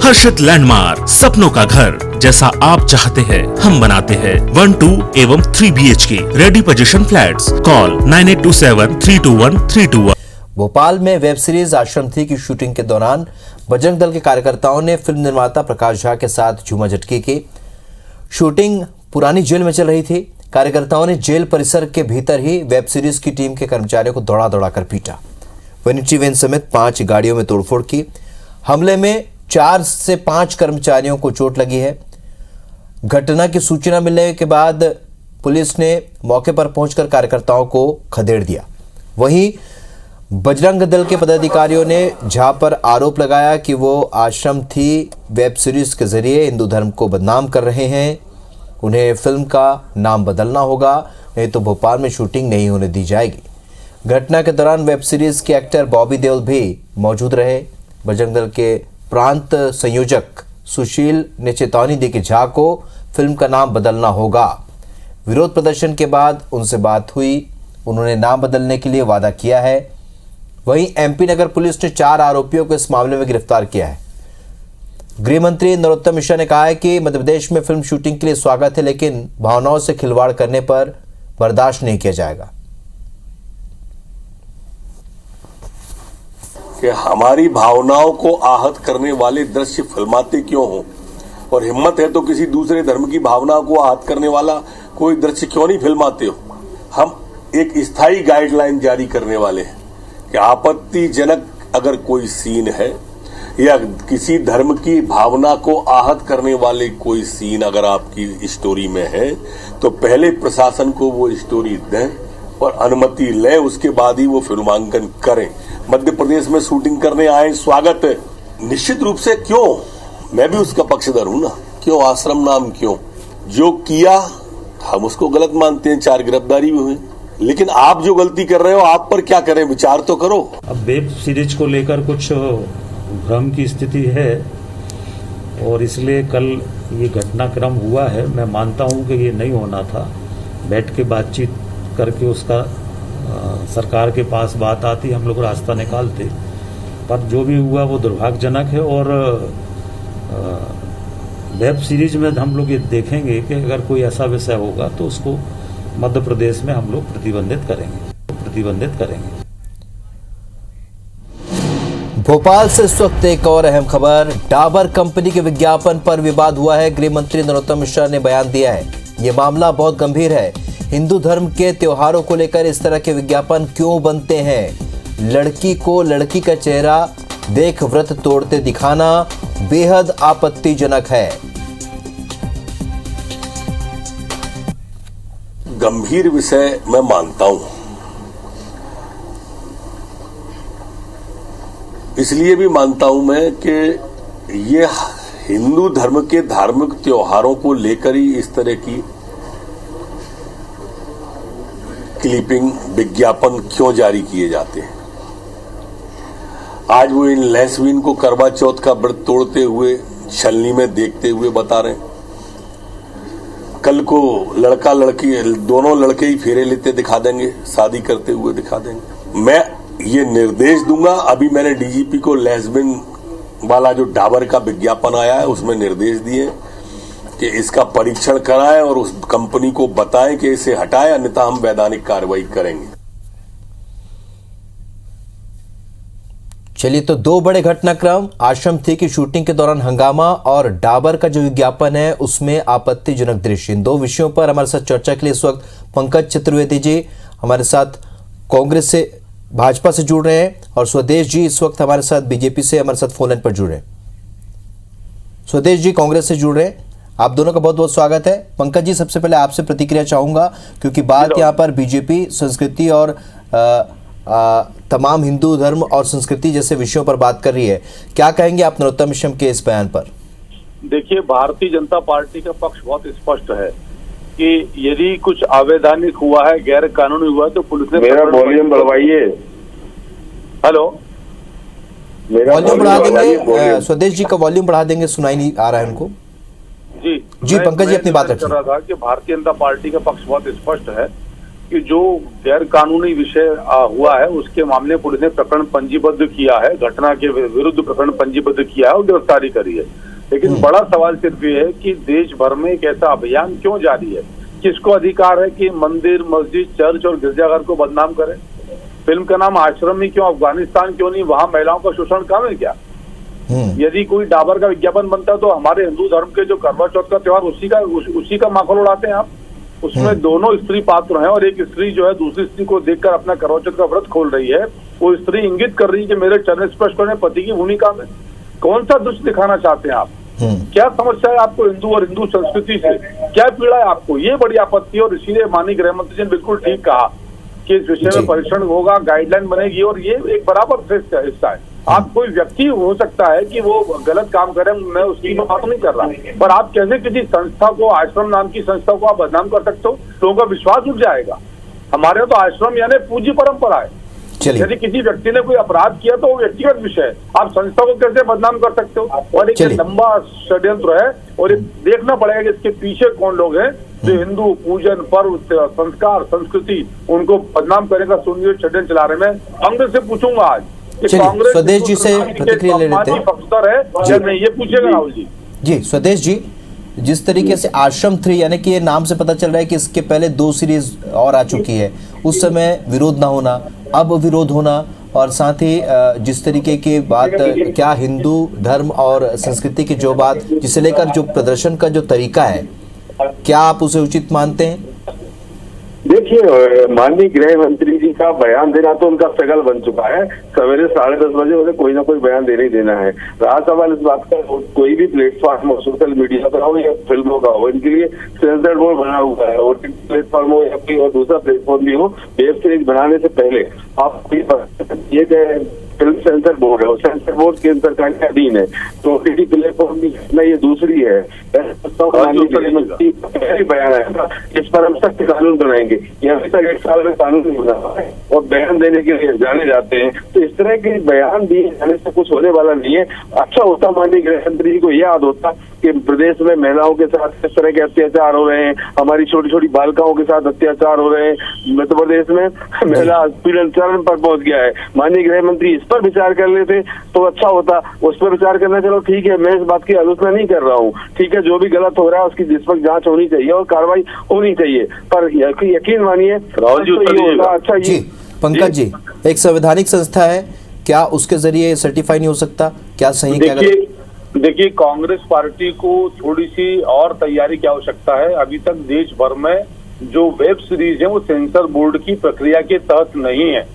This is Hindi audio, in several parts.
हर्षित लैंडमार्क, सपनों का घर जैसा आप चाहते हैं हम बनाते हैं। 1, 2 एवं 3 BHK ready position flats. Call 9827321321। Bhopal में वेब सीरीज आश्रम थी की शूटिंग के दौरान बजरंग दल के कार्यकर्ताओं ने फिल्म निर्माता प्रकाश झा के साथ झूमाझटकी की। शूटिंग पुरानी जेल में चल रही थी। कार्यकर्ताओं ने जेल परिसर के भीतर ही वेब सीरीज की टीम के कर्मचारियों को दौड़ा दौड़ा कर पीटा। वैनिटी वैन समेत 5 गाड़ियों में तोड़फोड़ की। हमले में 4 से 5 कर्मचारियों को चोट लगी है। घटना की सूचना मिलने के बाद पुलिस ने मौके पर पहुंचकर कार्यकर्ताओं को खदेड़ दिया। वहीं बजरंग दल के पदाधिकारियों ने झा पर आरोप लगाया कि वो आश्रम थी वेब सीरीज के जरिए हिंदू धर्म को बदनाम कर रहे हैं। उन्हें फिल्म का नाम बदलना होगा, नहीं तो भोपाल में शूटिंग नहीं होने दी जाएगी। घटना के दौरान वेब सीरीज के एक्टर बॉबी देओल भी मौजूद रहे। बजरंग दल के प्रांत संयोजक सुशील ने चेतावनी दी कि झा को फिल्म का नाम बदलना होगा। विरोध प्रदर्शन के बाद उनसे बात हुई, उन्होंने नाम बदलने के लिए वादा किया है। वहीं MP नगर पुलिस ने 4 आरोपियों को इस मामले में गिरफ्तार किया है। गृह मंत्री नरोत्तम मिश्रा ने कहा है कि मध्य प्रदेश में फिल्म शूटिंग के लिए स्वागत है, लेकिन भावनाओं से खिलवाड़ करने पर बर्दाश्त नहीं किया जाएगा। कि हमारी भावनाओं को आहत करने वाले दृश्य फिल्माते क्यों हो, और हिम्मत है तो किसी दूसरे धर्म की भावना को आहत करने वाला कोई दृश्य क्यों नहीं फिल्माते हो। हम एक स्थायी गाइडलाइन जारी करने वाले हैं कि आपत्तिजनक अगर कोई सीन है या किसी धर्म की भावना को आहत करने वाले कोई सीन अगर आपकी स्टोरी में है तो पहले प्रशासन को वो स्टोरी दें और अनुमति लें, उसके बाद ही वो फिल्मांकन करें। मध्य प्रदेश में शूटिंग करने आए, स्वागत है। निश्चित रूप से क्यों, मैं भी उसका पक्षधर हूं ना। क्यों आश्रम नाम, क्यों जो किया हम उसको गलत मानते हैं। 4 गिरफ्तारी भी हुई, लेकिन आप जो गलती कर रहे हो आप पर क्या करें, विचार तो करो। अब वेब सीरीज को लेकर कुछ भ्रम की स्थिति है और इसलिए कल ये घटनाक्रम हुआ है। मैं मानता हूं कि ये नहीं होना था। बैठ के बातचीत करके उसका सरकार के पास बात आती, हम लोग रास्ता निकालते, पर जो भी हुआ वो दुर्भाग्यजनक है। और वेब सीरीज में हम लोग ये देखेंगे कि अगर कोई ऐसा विषय होगा तो उसको मध्य प्रदेश में हम लोग प्रतिबंधित करेंगे। भोपाल से इस वक्त एक और अहम खबर। डाबर कंपनी के विज्ञापन पर विवाद हुआ है। गृह मंत्री नरोत्तम मिश्रा ने बयान दिया है, ये मामला बहुत गंभीर है। हिंदू धर्म के त्योहारों को लेकर इस तरह के विज्ञापन क्यों बनते हैं? लड़की को लड़की का चेहरा देख व्रत तोड़ते दिखाना बेहद आपत्तिजनक है। गंभीर विषय मैं मानता हूं, इसलिए भी मानता हूं मैं कि ये हिंदू धर्म के धार्मिक त्योहारों को लेकर ही इस तरह की क्लिपिंग विज्ञापन क्यों जारी किए जाते हैं। आज वो इन लेस्बियन को करवा चौथ का व्रत तोड़ते हुए छलनी में देखते हुए बता रहे हैं, कल को लड़का लड़की दोनों लड़के ही फेरे लेते दिखा देंगे, शादी करते हुए दिखा देंगे। मैं ये निर्देश दूंगा, अभी मैंने DGP को लेस्बियन वाला जो डाबर का विज्ञापन आया है उसमें निर्देश दिए कि इसका परीक्षण कराएं और उस कंपनी को बताएं कि इसे हटाएं, अन्यथा हम वैधानिक कार्रवाई करेंगे। चलिए, तो 2 बड़े घटनाक्रम, आश्रम थी की शूटिंग के दौरान हंगामा और डाबर का जो विज्ञापन है उसमें आपत्तिजनक दृश्य। इन 2 विषयों पर हमारे साथ चर्चा के लिए इस वक्त पंकज चतुर्वेदी जी हमारे साथ कांग्रेस से भाजपा से जुड़ रहे हैं और स्वदेश जी इस वक्त हमारे साथ BJP से हमारे साथ फोन लाइन पर जुड़ रहे हैं। स्वदेश जी कांग्रेस से जुड़ रहे हैं, आप दोनों का बहुत बहुत स्वागत है। पंकज जी, सबसे पहले आपसे प्रतिक्रिया चाहूंगा क्योंकि बात यहाँ पर BJP संस्कृति और तमाम हिंदू धर्म और संस्कृति जैसे विषयों पर बात कर रही है। क्या कहेंगे आप नरोत्तम मिश्रा के इस बयान पर? देखिए, भारतीय जनता पार्टी का पक्ष बहुत स्पष्ट है कि यदि कुछ अवैधानिक हुआ है, गैर कानूनी हुआ है तो पुलिस ने। मेरा वॉल्यूम बढ़वाइए। हेलो, वॉल्यूम बढ़ा देंगे स्वदेश जी का वॉल्यूम बढ़ा देंगे, सुनाई नहीं आ रहा है उनको। जी पंकज जी अपनी बात रखिए। कर रहा था कि भारतीय जनता पार्टी का पक्ष बहुत स्पष्ट है कि जो गैर कानूनी विषय हुआ है उसके मामले में पुलिस ने प्रकरण पंजीबद्ध किया है, घटना के विरुद्ध प्रकरण पंजीबद्ध किया है और गिरफ्तारी करी है। लेकिन बड़ा सवाल सिर्फ ये है कि देश भर में एक ऐसा अभियान क्यों जारी है? किसको अधिकार है कि मंदिर, मस्जिद, चर्च और गिरजाघर को बदनाम करे? फिल्म का नाम आश्रम ही क्यों, अफगानिस्तान क्यों नहीं? वहां महिलाओं का शोषण कम है क्या? यदि कोई डाबर का विज्ञापन बनता है तो हमारे हिंदू धर्म के जो करवा चौथ का त्योहार उसी का माखौल उड़ाते हैं आप। उसमें दोनों स्त्री पात्र हैं और एक स्त्री जो है दूसरी स्त्री को देखकर अपना करवा चौथ का व्रत खोल रही है। वो स्त्री इंगित कर रही है कि मेरे चरण स्पर्श करने पति की भूमिका में। कौन सा दृश्य दिखाना चाहते हैं आप? क्या समस्या है आपको हिंदू और हिंदू संस्कृति से? क्या पीड़ा है आपको? ये बड़ी आपत्ति है और इसीलिए माननीय गृह मंत्री जी ने बिल्कुल ठीक कहा कि इस विषय में परीक्षण होगा, गाइडलाइन बनेगी और ये एक बराबर श्रेष्ठ हिस्सा है। आप कोई व्यक्ति हो सकता है कि वो गलत काम करे, मैं उसकी बात नहीं कर रहा, पर आप कैसे किसी संस्था को, आश्रम नाम की संस्था को आप बदनाम कर सकते हो? लोगों का विश्वास उठ जाएगा। हमारे यहाँ तो आश्रम यानी पूज्य परंपरा है। यदि किसी व्यक्ति ने कोई अपराध किया तो वो व्यक्तिगत विषय है, आप संस्था को कैसे बदनाम कर सकते हो? और एक लंबा षड्यंत्र है और देखना पड़ेगा कि इसके पीछे कौन लोग हैं जो हिंदू पूजन, पर्व, संस्कार, संस्कृति उनको बदनाम करने का सुनियोजित षड्यंत्र चला रहे हैं। कांग्रेस से पूछूंगा आज कांग्रेस स्वदेश जी से प्रतिक्रिया ले लेते हैं। पक्षधर है या नहीं, ये पूछेगा राहुल जी। जी स्वदेश जी, जिस तरीके से आश्रम 3 यानी कि ये नाम से पता चल रहा है कि इसके पहले 2 सीरीज और आ चुकी है, उस समय विरोध ना होना, अब विरोध होना, और साथ ही जिस तरीके की बात, क्या हिंदू धर्म और संस्कृति की जो बात जिसे लेकर जो प्रदर्शन का जो तरीका है, क्या आप उसे उचित मानते हैं? देखिए, माननीय गृह मंत्री जी का बयान देना तो उनका सगल बन चुका है। सवेरे 10:30 बजे उन्हें कोई ना कोई बयान देना ही देना है। रहा सवाल इस बात का, कोई भी प्लेटफॉर्म हो, सोशल मीडिया का हो या फिल्मों का हो, इनके लिए सेंसर बोर्ड बना हुआ है। और प्लेटफॉर्म हो या कोई और दूसरा प्लेटफॉर्म भी हो, वेब सीरीज बनाने से पहले आप ये फिल्म सेंसर बोर्ड है, सेंसर बोर्ड केंद्र सरकार के अधीन है, तो ओटीटी प्लेटफॉर्म की घटना ये दूसरी है। बयान आया, इस पर हम सख्त कानून बनाएंगे। ये अभी तक 1 साल में कानून नहीं बना है और बयान देने के लिए जाने जाते हैं, तो इस तरह के बयान दिए जाने से कुछ होने वाला नहीं है। अच्छा होता माननीय गृह मंत्री जी को याद होता कि प्रदेश में महिलाओं के साथ किस तरह के अत्याचार हो रहे हैं, हमारी छोटी छोटी बालिकाओं के साथ अत्याचार हो रहे हैं। मध्य प्रदेश में महिला पीड़न चरण पर पहुंच गया है। माननीय गृह मंत्री इस पर विचार कर लेते तो अच्छा होता। उस पर विचार करना, चलो ठीक है, मैं इस बात की आलोचना नहीं कर रहा हूँ, ठीक है, जो भी गलत हो रहा है उसकी निष्पक्ष जांच होनी चाहिए और कार्रवाई होनी चाहिए। पर यकीन मानिए राहुल जी, अच्छा जी पंकज जी, एक संवैधानिक संस्था है, क्या उसके जरिए सर्टिफाई नहीं हो सकता? क्या सही क्या गलत? देखिए, कांग्रेस पार्टी को थोड़ी सी और तैयारी की आवश्यकता है। अभी तक देश भर में जो वेब सीरीज है वो सेंसर बोर्ड की प्रक्रिया के तहत नहीं है।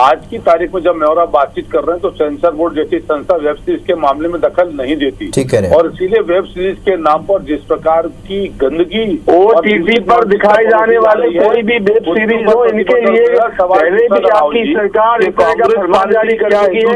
आज की तारीख में जब मैं और आप बातचीत कर रहे हैं तो सेंसर बोर्ड जैसी संस्था वेब सीरीज के मामले में दखल नहीं देती, और इसीलिए वेब सीरीज के नाम पर जिस प्रकार की गंदगी ओटीटी पर दिखाई जाने वाले कोई भी वेब सीरीज हो, इनके लिए पहले भी आपकी सरकार फरमान जारी कर चुकी है,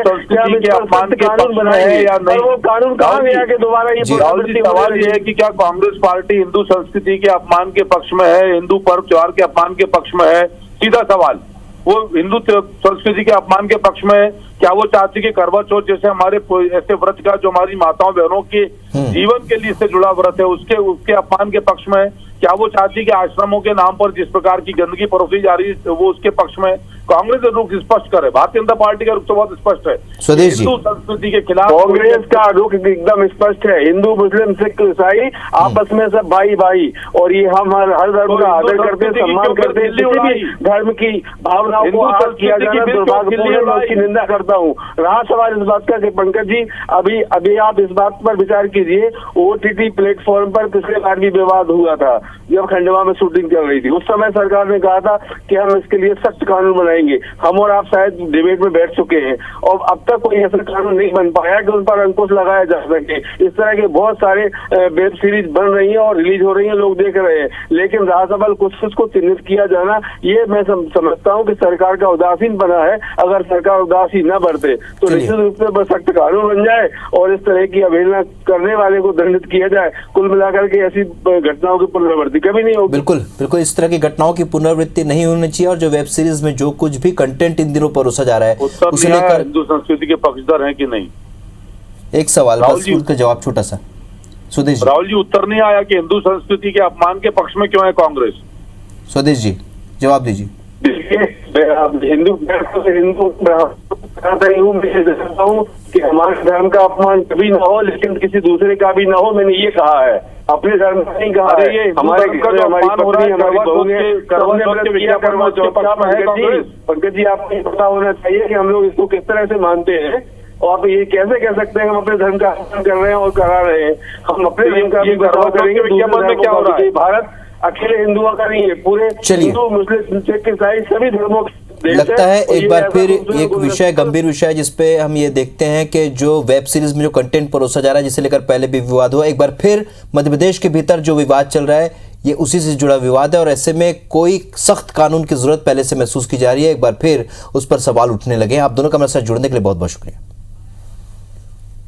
कानून बनाया है या नहीं? वो कानून कहाँ गया कि दोबारा ये? सवाल ये है कि क्या कांग्रेस पार्टी हिंदू संस्कृति के अपमान के पक्ष में है, हिंदू पर्व त्योहार के अपमान के पक्ष में है? सीधा सवाल। वो हिंदू संस्कृति के अपमान के पक्ष में है? क्या वो चाहती कि करवा चौथ जैसे हमारे ऐसे व्रत का जो हमारी माताओं बहनों के जीवन के लिए से जुड़ा व्रत है उसके अपमान के पक्ष में है? क्या वो चाहती कि आश्रमों के नाम पर जिस प्रकार की गंदगी परोसी जा रही है वो उसके पक्ष में? कांग्रेस का रुख स्पष्ट करे, भारतीय जनता पार्टी का रुख तो बहुत स्पष्ट है। हिंदू संस्कृति के खिलाफ कांग्रेस का रुख एकदम स्पष्ट है। हिंदू, मुस्लिम, सिख, ईसाई आपस में सब भाई भाई, और ये हम हर धर्म का आदर करते, सम्मान करते, किसी भी धर्म की भावनाओं को आहत किया जाना दुर्भाग्यपूर्ण, मैं उसकी निंदा करता हूँ। रहा सवाल इस बात का कि पंकज जी, अभी आप इस बात पर विचार कीजिए, ओटीटी प्लेटफॉर्म पर पिछले बार भी विवाद हुआ था जब खंडवा में शूटिंग चल रही थी। उस समय सरकार ने कहा था कि हम इसके लिए सख्त कानून बनाएंगे। हम और आप शायद डिबेट में बैठ चुके हैं और अब तक कोई ऐसा कानून नहीं बन पाया कि उन पर अंकुश लगाया जा सके। इस तरह के बहुत सारे वेब सीरीज बन रही हैं और रिलीज हो रही हैं, लोग देख रहे हैं, लेकिन रहा सवाल कुछ को चिन्हित किया जाना, ये मैं समझता हूँ कि सरकार का उदासीन बना है। अगर सरकार उदासीन न बरते तो निश्चित रूप से सख्त कानून बन जाए और इस तरह की अवहेलना करने वाले को दंडित किया जाए। कुल मिलाकर के ऐसी घटनाओं की पुनरावृत्ति कभी नहीं होगी। बिल्कुल इस तरह की घटनाओं की पुनरावृत्ति नहीं होनी चाहिए। और जो वेब सीरीज में जो कुछ भी कंटेंट इन दिनों परोसा जा रहा है उसे लेकर हिंदू संस्कृति के पक्षधर हैं कि नहीं? एक सवाल, बस उसका जवाब छोटा सा। स्वदेश जी, राहुल जी, उत्तर नहीं आया कि हिंदू संस्कृति के अपमान के पक्ष में क्यों है कांग्रेस? स्वदेश जी, जवाब दीजिए। हिंदू हूँ कि हमारे धर्म का अपमान कभी ना हो, लेकिन किसी दूसरे का भी ना हो, मैंने ये कहा है, अपने धर्म का नहीं कहा है। हमारे घर में हमारी पत्नी, हमारी बहू ने पंकज जी, आपको ये पता होना चाहिए कि हम लोग इसको किस तरह से मानते हैं, और आप ये कैसे कह सकते हैं हम अपने धर्म का अपमान कर रहे हैं और करा रहे हैं। हम अपने धर्म का भी बचाव करेंगे। क्या हो रहा है? भारत अकेले हिंदुओं का नहीं है, पूरे हिंदू, मुस्लिम, सिख, ईसाई सभी धर्मों लगता है एक बार फिर एक विषय, गंभीर विषय, जिसपे हम ये देखते हैं कि जो वेब सीरीज में जो कंटेंट परोसा जा रहा है, जिसे लेकर पहले भी विवाद हुआ, एक बार फिर मध्य प्रदेश के भीतर जो विवाद चल रहा है ये उसी से जुड़ा विवाद है, और ऐसे में कोई सख्त कानून की जरूरत पहले से महसूस की जा रही है। एक बार फिर उस पर सवाल उठने लगे हैं। आप दोनों का मेरे साथ जुड़ने के लिए बहुत बहुत शुक्रिया।